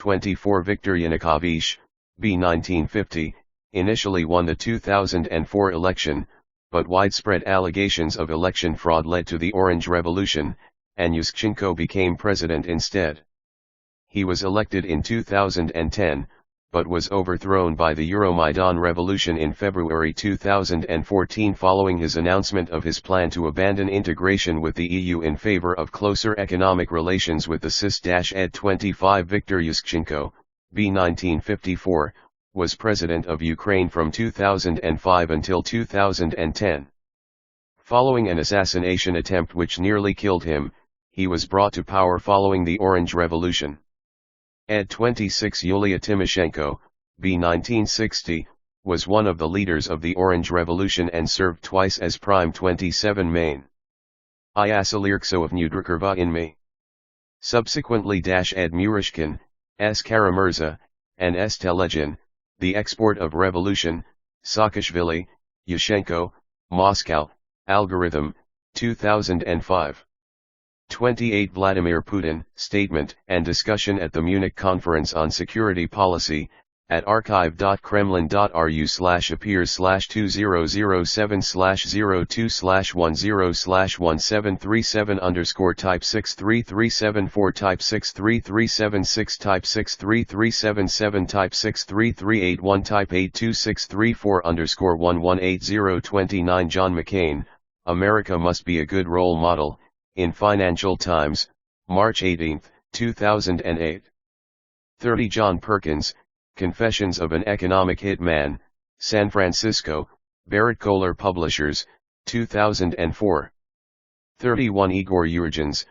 24 Viktor Yanukovych, b. 1950, initially won the 2004 election, but widespread allegations of election fraud led to the Orange Revolution, and Yushchenko became president instead. He was elected in 2010, but was overthrown by the Euromaidan revolution in February 2014 following his announcement of his plan to abandon integration with the EU in favor of closer economic relations with the CIS-Ed 25. Viktor Yushchenko, b. 1954, was president of Ukraine from 2005 until 2010. Following an assassination attempt which nearly killed him, he was brought to power following the Orange Revolution. Ed 26 Yulia Tymoshenko, b. 1960, was one of the leaders of the Orange Revolution and served twice as Prime 27 Main. I Asalirkso of Nudrikerva in me. Subsequently Ed Murishkin, S. Karamirza, and S. Telegin, the export of revolution, Saakashvili, Yushchenko, Moscow, Algorithm, 2005. 28 Vladimir Putin, Statement and Discussion at the Munich Conference on Security Policy, at archive.kremlin.ru/appears/2007/02/1737 underscore type 63374 type 63376 type 63377 type 63381 type 82634 underscore 118029 John McCain, America Must Be a Good Role Model, in Financial Times, March 18, 2008. 30 John Perkins, Confessions of an Economic Hitman, San Francisco, Barrett Kohler Publishers, 2004. 31 Igor Yurgens,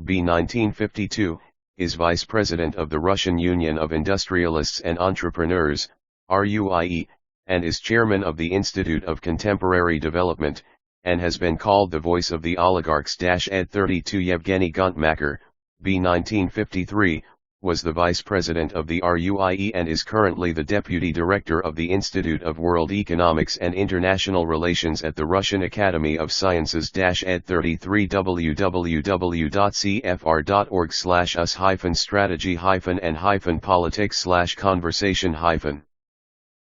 b. 1952, is Vice President of the Russian Union of Industrialists and Entrepreneurs, RUIE, and is Chairman of the Institute of Contemporary Development, and has been called the voice of the oligarchs. Ed 32 Yevgeny Guntmacher, b. 1953, was the Vice President of the RUIE and is currently the Deputy Director of the Institute of World Economics and International Relations at the Russian Academy of Sciences. Ed 33 www.cfr.org/us-strategy-and-politics/conversation-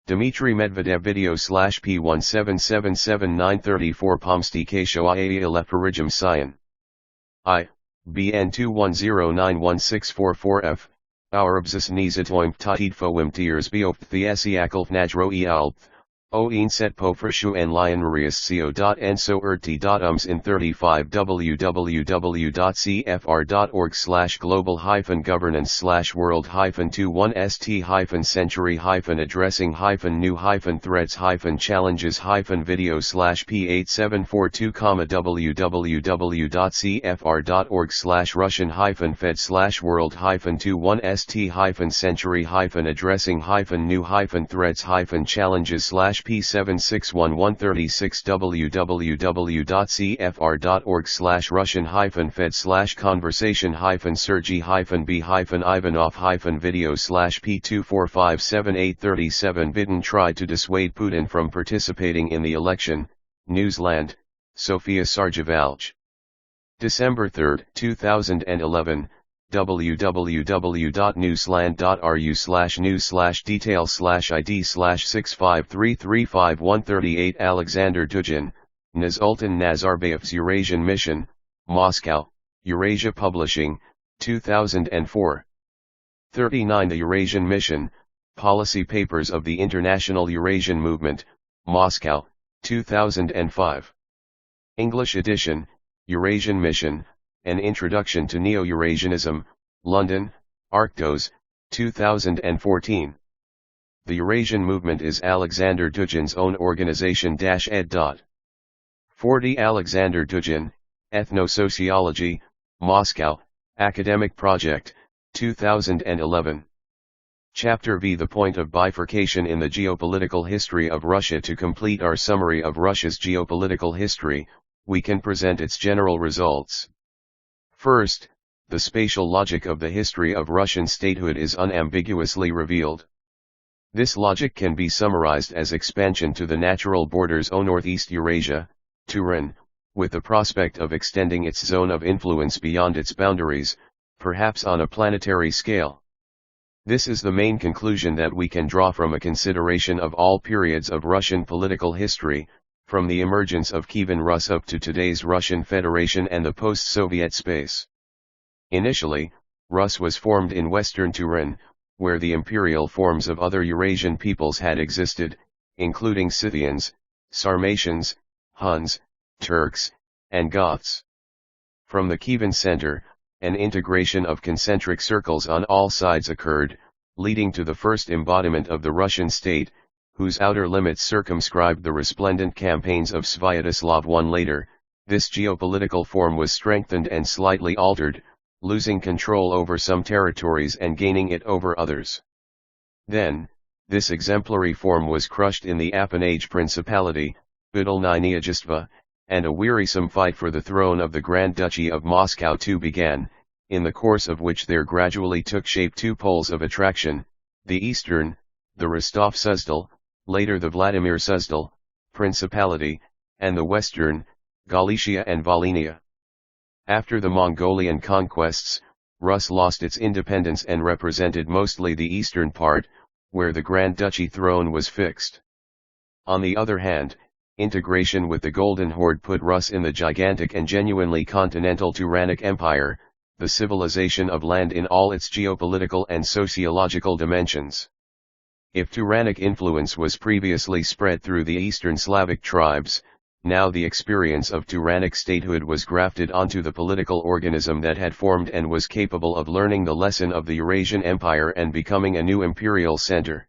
Dmitry Medvedev video /P1777934 Pomsty Kashoia Leperijum Sion. I. BN 21091644F, Aurbsis Nizitoim Tatidfoim Tiers Beopt the Esiakalf Najro Ealp, O een set pofreshu en lionarius co.enso erti.ums in 35 www.cfr.org/global-governance/world-fed/world-fed-new-threads-challenges-video/P87421 P761136 www.cfr.org/Russian-Fed/conversation-Sergey-B-Ivanov-video/P2457-837 Biden tried to dissuade Putin from participating in the election, Newsland, Sofia Sarjevalch. December 3, 2011, www.news/details/ID/653355138 Alexander Dugin, Nazultan Nazarbayev's Eurasian Mission, Moscow, Eurasia Publishing, 2004. 39 The Eurasian Mission, Policy Papers of the International Eurasian Movement, Moscow, 2005. English edition, Eurasian Mission, An Introduction to Neo-Eurasianism, London, Arctos, 2014. The Eurasian Movement is Alexander Dugin's own organization. Ed. 40 Alexander Dugin, Ethno-Sociology, Moscow, Academic Project, 2011. Chapter V The Point of Bifurcation in the Geopolitical History of Russia. To complete our summary of Russia's geopolitical history, we can present its general results. First, the spatial logic of the history of Russian statehood is unambiguously revealed. This logic can be summarized as expansion to the natural borders o northeast Eurasia, Turan, with the prospect of extending its zone of influence beyond its boundaries, perhaps on a planetary scale. This is the main conclusion that we can draw from a consideration of all periods of Russian political history, from the emergence of Kievan Rus up to today's Russian Federation and the post-Soviet space. Initially, Rus was formed in western Turan, where the imperial forms of other Eurasian peoples had existed, including Scythians, Sarmatians, Huns, Turks, and Goths. From the Kievan center, an integration of concentric circles on all sides occurred, leading to the first embodiment of the Russian state, whose outer limits circumscribed the resplendent campaigns of Sviatoslav I. Later, this geopolitical form was strengthened and slightly altered, losing control over some territories and gaining it over others. Then, this exemplary form was crushed in the Appanage Principality, Udalny Kniejestvo, and a wearisome fight for the throne of the Grand Duchy of Moscow too began, in the course of which there gradually took shape two poles of attraction, the eastern, the Rostov-Suzdal, later the Vladimir-Suzdal, Principality, and the western, Galicia and Volhynia. After the Mongolian conquests, Rus lost its independence and represented mostly the eastern part, where the Grand Duchy throne was fixed. On the other hand, integration with the Golden Horde put Rus in the gigantic and genuinely continental Turanic Empire, the civilization of land in all its geopolitical and sociological dimensions. If Turanic influence was previously spread through the eastern Slavic tribes, now the experience of Turanic statehood was grafted onto the political organism that had formed and was capable of learning the lesson of the Eurasian Empire and becoming a new imperial center.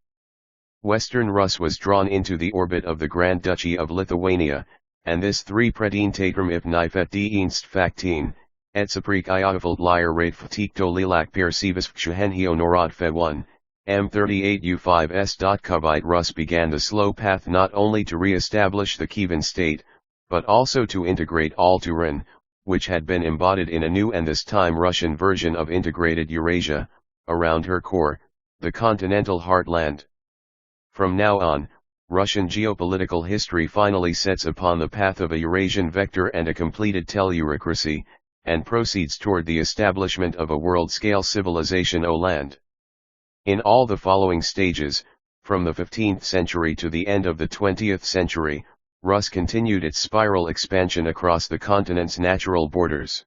Western Rus was drawn into the orbit of the Grand Duchy of Lithuania, and this three predintatum if nifet dienst factine, et saprik iovald lyre rate fatikto lilak percivus kshenhio norad fed 1, M38U5S. Kavite Rus began the slow path not only to re-establish the Kievan state, but also to integrate all Turan, which had been embodied in a new and this time Russian version of integrated Eurasia, around her core, the continental heartland. From now on, Russian geopolitical history finally sets upon the path of a Eurasian vector and a completed teleurocracy, and proceeds toward the establishment of a world-scale civilization o land. In all the following stages, from the 15th century to the end of the 20th century, Rus continued its spiral expansion across the continent's natural borders.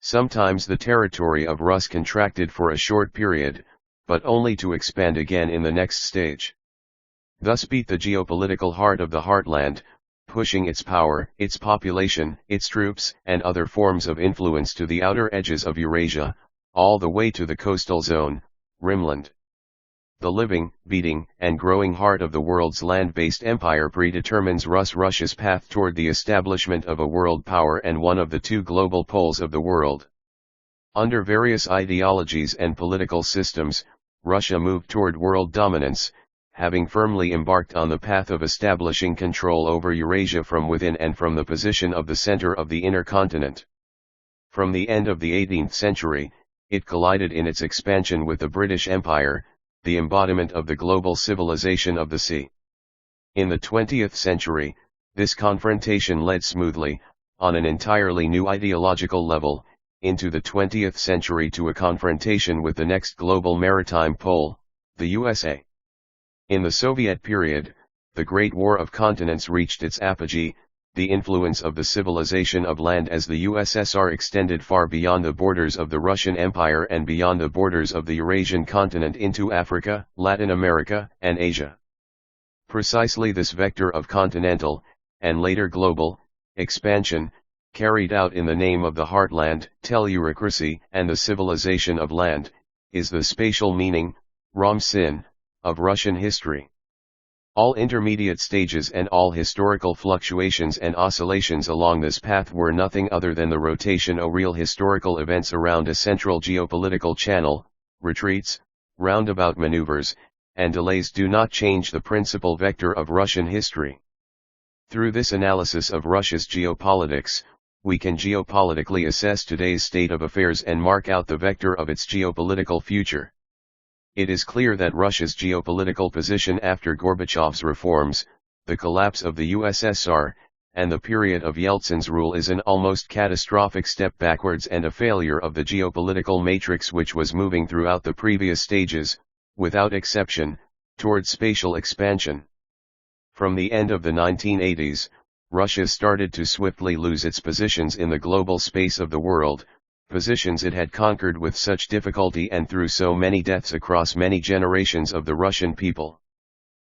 Sometimes the territory of Rus contracted for a short period, but only to expand again in the next stage. Thus beat the geopolitical heart of the heartland, pushing its power, its population, its troops, and other forms of influence to the outer edges of Eurasia, all the way to the coastal zone, Rimland. The living, beating, and growing heart of the world's land-based empire predetermines Russia's path toward the establishment of a world power and one of the two global poles of the world. Under various ideologies and political systems, Russia moved toward world dominance, having firmly embarked on the path of establishing control over Eurasia from within and from the position of the center of the inner continent. From the end of the 18th century, it collided in its expansion with the British Empire, the embodiment of the global civilization of the sea. In the 20th century, this confrontation led smoothly, on an entirely new ideological level, into the 20th century to a confrontation with the next global maritime pole, the USA. In the Soviet period, the Great War of Continents reached its apogee, the influence of the civilization of land as the USSR extended far beyond the borders of the Russian Empire and beyond the borders of the Eurasian continent into Africa, Latin America, and Asia. Precisely this vector of continental, and later global, expansion, carried out in the name of the heartland, teleurocracy, and the civilization of land, is the spatial meaning, Rom-Sin, of Russian history. All intermediate stages and all historical fluctuations and oscillations along this path were nothing other than the rotation of real historical events around a central geopolitical channel. Retreats, roundabout maneuvers, and delays do not change the principal vector of Russian history. Through this analysis of Russia's geopolitics, we can geopolitically assess today's state of affairs and mark out the vector of its geopolitical future. It is clear that Russia's geopolitical position after Gorbachev's reforms, the collapse of the USSR, and the period of Yeltsin's rule is an almost catastrophic step backwards and a failure of the geopolitical matrix which was moving throughout the previous stages, without exception, toward spatial expansion. From the end of the 1980s, Russia started to swiftly lose its positions in the global space of the world, positions it had conquered with such difficulty and through so many deaths across many generations of the Russian people.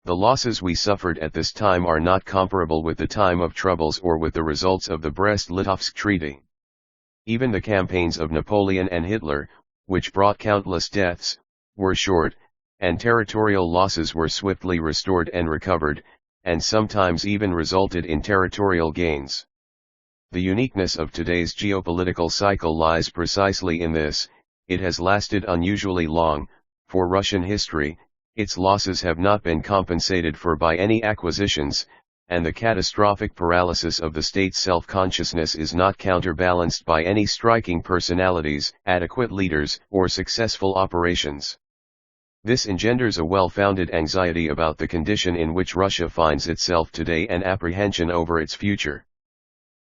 The losses we suffered at this time are not comparable with the time of troubles or with the results of the Brest-Litovsk Treaty. Even the campaigns of Napoleon and Hitler, which brought countless deaths, were short, and territorial losses were swiftly restored and recovered, and sometimes even resulted in territorial gains. The uniqueness of today's geopolitical cycle lies precisely in this: it has lasted unusually long. For Russian history, its losses have not been compensated for by any acquisitions, and the catastrophic paralysis of the state's self-consciousness is not counterbalanced by any striking personalities, adequate leaders, or successful operations. This engenders a well-founded anxiety about the condition in which Russia finds itself today and apprehension over its future.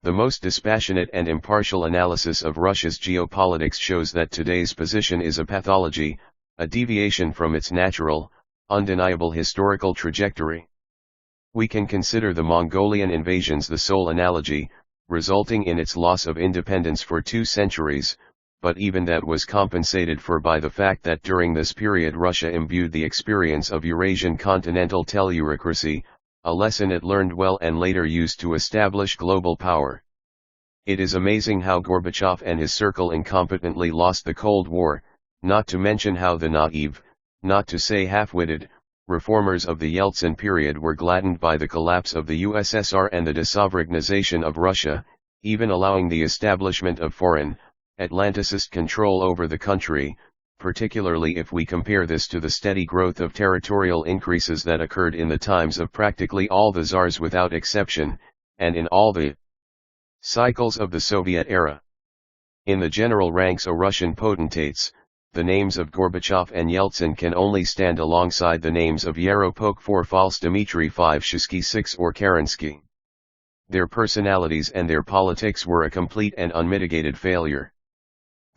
The most dispassionate and impartial analysis of Russia's geopolitics shows that today's position is a pathology, a deviation from its natural, undeniable historical trajectory. We can consider the Mongolian invasions the sole analogy, resulting in its loss of independence for 2 centuries, but even that was compensated for by the fact that during this period Russia imbued the experience of Eurasian continental teleurocracy, a lesson it learned well and later used to establish global power. It is amazing how Gorbachev and his circle incompetently lost the Cold War, not to mention how the naive, not to say half-witted, reformers of the Yeltsin period were gladdened by the collapse of the USSR and the desovereignization of Russia, even allowing the establishment of foreign, Atlanticist control over the country, particularly if we compare this to the steady growth of territorial increases that occurred in the times of practically all the czars without exception, and in all the cycles of the Soviet era. In the general ranks of Russian potentates, the names of Gorbachev and Yeltsin can only stand alongside the names of Yaropolk IV, False Dmitry V, Shishky VI or Kerensky. Their personalities and their politics were a complete and unmitigated failure.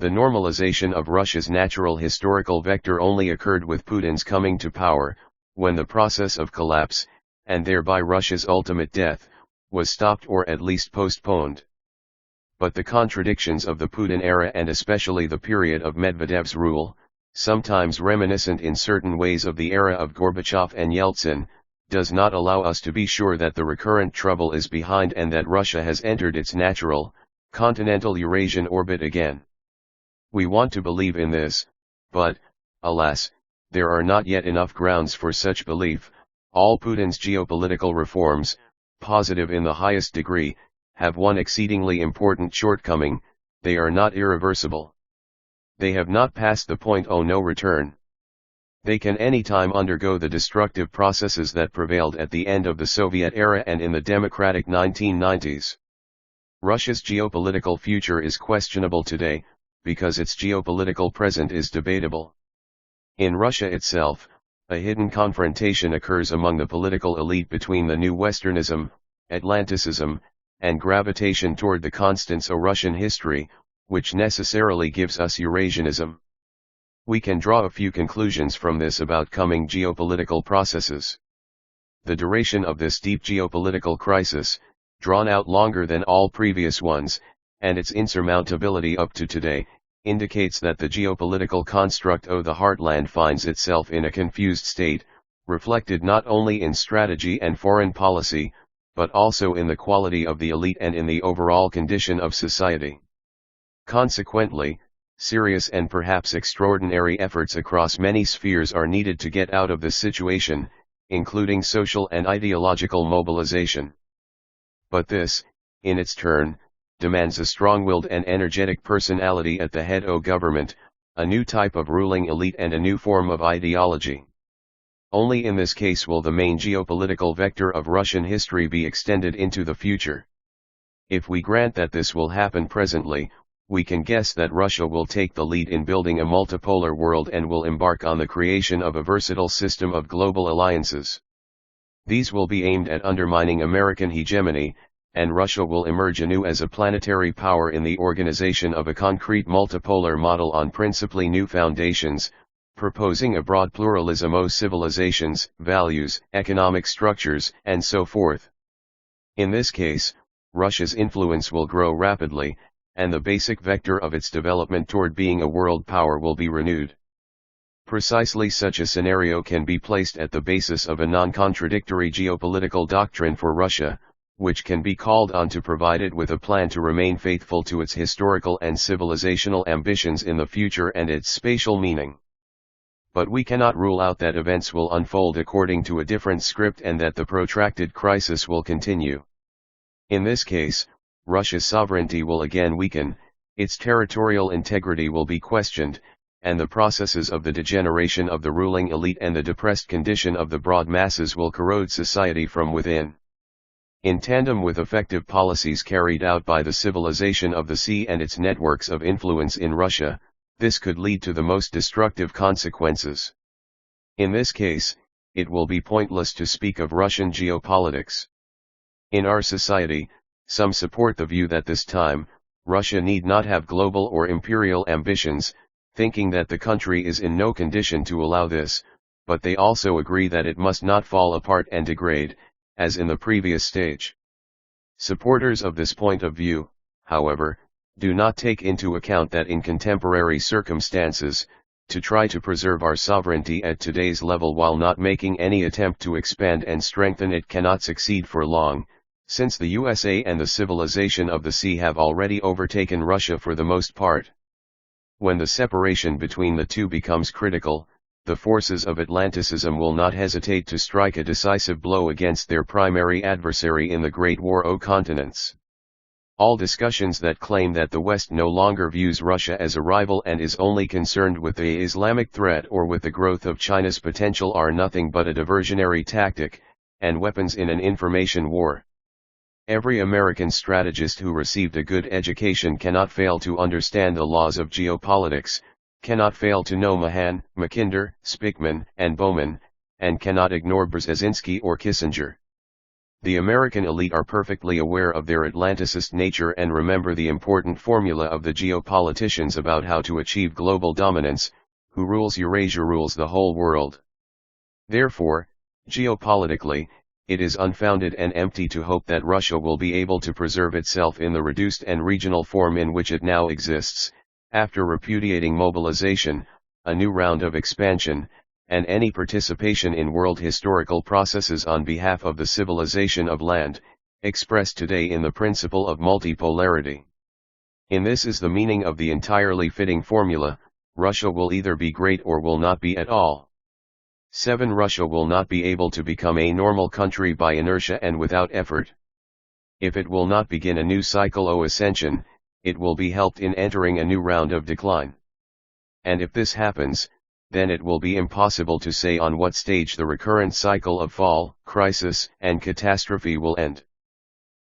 The normalization of Russia's natural historical vector only occurred with Putin's coming to power, when the process of collapse, and thereby Russia's ultimate death, was stopped or at least postponed. But the contradictions of the Putin era and especially the period of Medvedev's rule, sometimes reminiscent in certain ways of the era of Gorbachev and Yeltsin, does not allow us to be sure that the recurrent trouble is behind and that Russia has entered its natural, continental Eurasian orbit again. We want to believe in this, but, alas, there are not yet enough grounds for such belief. All Putin's geopolitical reforms, positive in the highest degree, have one exceedingly important shortcoming: they are not irreversible. They have not passed the point of no return. They can anytime undergo the destructive processes that prevailed at the end of the Soviet era and in the democratic 1990s. Russia's geopolitical future is questionable today, because its geopolitical present is debatable. In Russia itself, a hidden confrontation occurs among the political elite between the new Westernism, Atlanticism, and gravitation toward the constants of Russian history, which necessarily gives us Eurasianism. We can draw a few conclusions from this about coming geopolitical processes. The duration of this deep geopolitical crisis, drawn out longer than all previous ones, and its insurmountability up to today, indicates that the geopolitical construct of the heartland finds itself in a confused state, reflected not only in strategy and foreign policy, but also in the quality of the elite and in the overall condition of society. Consequently, serious and perhaps extraordinary efforts across many spheres are needed to get out of this situation, including social and ideological mobilization. But this, in its turn, demands a strong-willed and energetic personality at the head of government, a new type of ruling elite and a new form of ideology. Only in this case will the main geopolitical vector of Russian history be extended into the future. If we grant that this will happen presently, we can guess that Russia will take the lead in building a multipolar world and will embark on the creation of a versatile system of global alliances. These will be aimed at undermining American hegemony, and Russia will emerge anew as a planetary power in the organization of a concrete multipolar model on principally new foundations, proposing a broad pluralism of civilizations, values, economic structures, and so forth. In this case, Russia's influence will grow rapidly, and the basic vector of its development toward being a world power will be renewed. Precisely such a scenario can be placed at the basis of a non-contradictory geopolitical doctrine for Russia, which can be called on to provide it with a plan to remain faithful to its historical and civilizational ambitions in the future and its spatial meaning. But we cannot rule out that events will unfold according to a different script and that the protracted crisis will continue. In this case, Russia's sovereignty will again weaken, its territorial integrity will be questioned, and the processes of the degeneration of the ruling elite and the depressed condition of the broad masses will corrode society from within. In tandem with effective policies carried out by the civilization of the sea and its networks of influence in Russia, this could lead to the most destructive consequences. In this case, it will be pointless to speak of Russian geopolitics. In our society, some support the view that this time, Russia need not have global or imperial ambitions, thinking that the country is in no condition to allow this, but they also agree that it must not fall apart and degrade, as in the previous stage. Supporters of this point of view, however, do not take into account that in contemporary circumstances, to try to preserve our sovereignty at today's level while not making any attempt to expand and strengthen it cannot succeed for long, since the USA and the civilization of the sea have already overtaken Russia for the most part. When the separation between the two becomes critical, the forces of Atlanticism will not hesitate to strike a decisive blow against their primary adversary in the Great War of Continents. All discussions that claim that the West no longer views Russia as a rival and is only concerned with the Islamic threat or with the growth of China's potential are nothing but a diversionary tactic, and weapons in an information war. Every American strategist who received a good education cannot fail to understand the laws of geopolitics, cannot fail to know Mahan, Mackinder, Spickman, and Bowman, and cannot ignore Brzezinski or Kissinger. The American elite are perfectly aware of their Atlanticist nature and remember the important formula of the geopoliticians about how to achieve global dominance: who rules Eurasia rules the whole world. Therefore, geopolitically, it is unfounded and empty to hope that Russia will be able to preserve itself in the reduced and regional form in which it now exists, after repudiating mobilization, a new round of expansion, and any participation in world historical processes on behalf of the civilization of land, expressed today in the principle of multipolarity. In this is the meaning of the entirely fitting formula: Russia will either be great or will not be at all. 7. Russia will not be able to become a normal country by inertia and without effort. If it will not begin a new cycle of ascension, it will be helped in entering a new round of decline. And if this happens, then it will be impossible to say on what stage the recurrent cycle of fall, crisis, and catastrophe will end.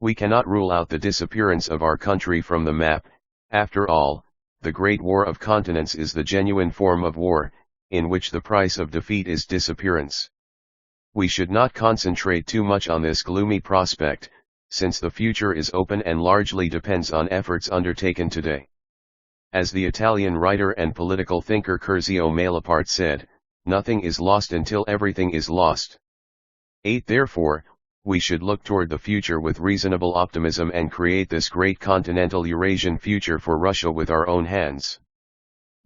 We cannot rule out the disappearance of our country from the map. After all, the Great War of Continents is the genuine form of war, in which the price of defeat is disappearance. We should not concentrate too much on this gloomy prospect, since the future is open and largely depends on efforts undertaken today. As the Italian writer and political thinker Curzio Malaparte said, nothing is lost until everything is lost. 8. Therefore, we should look toward the future with reasonable optimism and create this great continental Eurasian future for Russia with our own hands.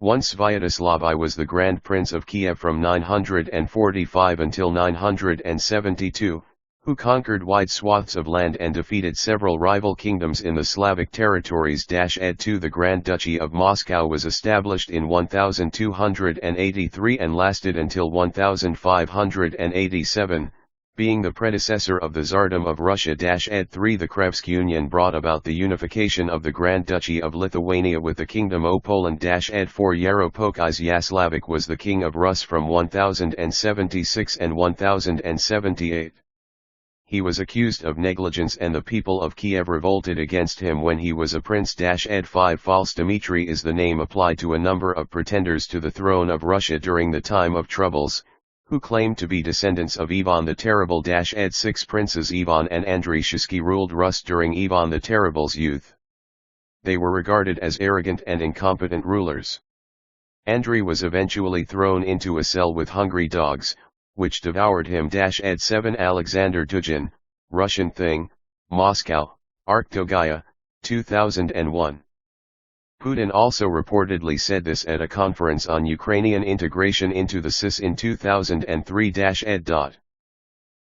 Once Sviatoslav I was the Grand Prince of Kiev from 945 until 972, who conquered wide swaths of land and defeated several rival kingdoms in the Slavic territories. Ed 2. The Grand Duchy of Moscow was established in 1283 and lasted until 1587, being the predecessor of the Tsardom of Russia. Ed 3. The Krevsk Union brought about the unification of the Grand Duchy of Lithuania with the Kingdom of Poland. Ed 4. Yaropolk Izyaslavic was the King of Rus from 1076 and 1078. He was accused of negligence and the people of Kiev revolted against him when he was a prince. Ed 5. False Dmitry is the name applied to a number of pretenders to the throne of Russia during the time of troubles, who claimed to be descendants of Ivan the Terrible. Ed 6. Princes Ivan and Andrei Shishky ruled Rus during Ivan the Terrible's youth. They were regarded as arrogant and incompetent rulers. Andriy was eventually thrown into a cell with hungry dogs, which devoured him. Ed 7 Alexander Dugin, Russian Thing, Moscow, Arktogaya, 2001. Putin also reportedly said this at a conference on Ukrainian integration into the CIS in 2003. Ed.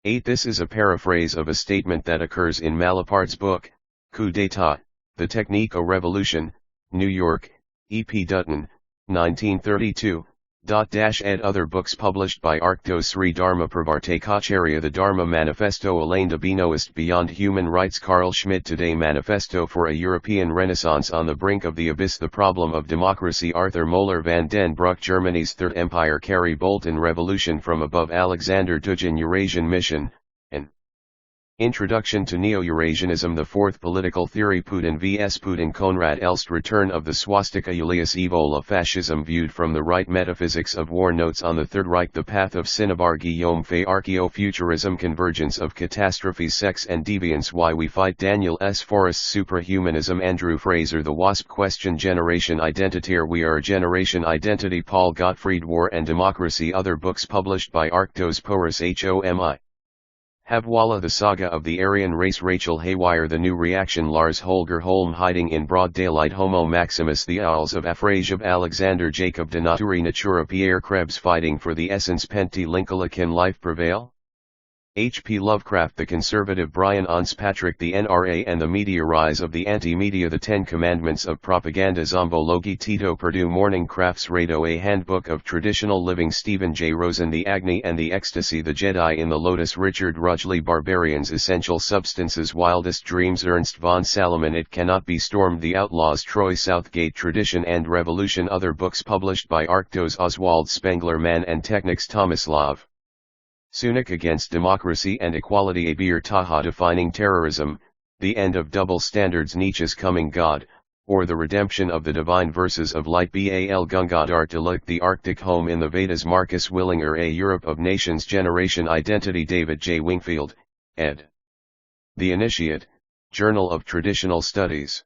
8 This is a paraphrase of a statement that occurs in Malaparte's book, Coup d'etat, The Technique of Revolution, New York, E.P. Dutton, 1932. Ed Other books published by Arktos Sri Dharma Pravartakacharya The Dharma Manifesto Alain de Benoist Beyond Human Rights Carl Schmitt Today Manifesto for a European Renaissance on the Brink of the Abyss The Problem of Democracy Arthur Moeller van den Broek Germany's Third Empire Carrie Bolton Revolution from Above Alexander Dugin Eurasian Mission, and Introduction to Neo-Eurasianism The Fourth Political Theory Putin vs Putin Konrad Elst Return of the Swastika Julius Evola Fascism Viewed from the Right Metaphysics of War Notes on the Third Reich The Path of Cinnabar Guillaume Fay Archaeofuturism Convergence of Catastrophes Sex and Deviance Why We Fight Daniel S. Forrest's Suprahumanism Andrew Fraser The Wasp Question Generation Identitaire We Are a Generation Identity Paul Gottfried War and Democracy Other books published by Arktos Porus HOMI Habwala The Saga of the Aryan Race Rachel Haywire The New Reaction Lars Holger Holm Hiding in Broad Daylight Homo Maximus The Isles of Afrasiab Alexander Jacob de Naturi Natura Pierre Krebs Fighting for the Essence Penti Linkala Can Life Prevail? H.P. Lovecraft The Conservative Brian Patrick The NRA and the Media Rise of the Anti-Media The Ten Commandments of Propaganda Zombologi Tito Purdue Morning Crafts Rado A Handbook of Traditional Living Stephen J. Rosen The Agni and the Ecstasy The Jedi in the Lotus Richard Rudgley Barbarians Essential Substances Wildest Dreams Ernst von Salomon It Cannot Be Stormed The Outlaws Troy Southgate Tradition and Revolution Other books published by Arktos Oswald Spengler Man and Technics Tomislav Sunik Against Democracy and Equality Abir Taha Defining Terrorism, The End of Double Standards Nietzsche's Coming God, or The Redemption of the Divine Verses of Light Bal Gangadhar Tilak The Arctic Home in the Vedas Marcus Willinger A Europe of Nations Generation Identity David J. Wingfield, ed. The Initiate, Journal of Traditional Studies.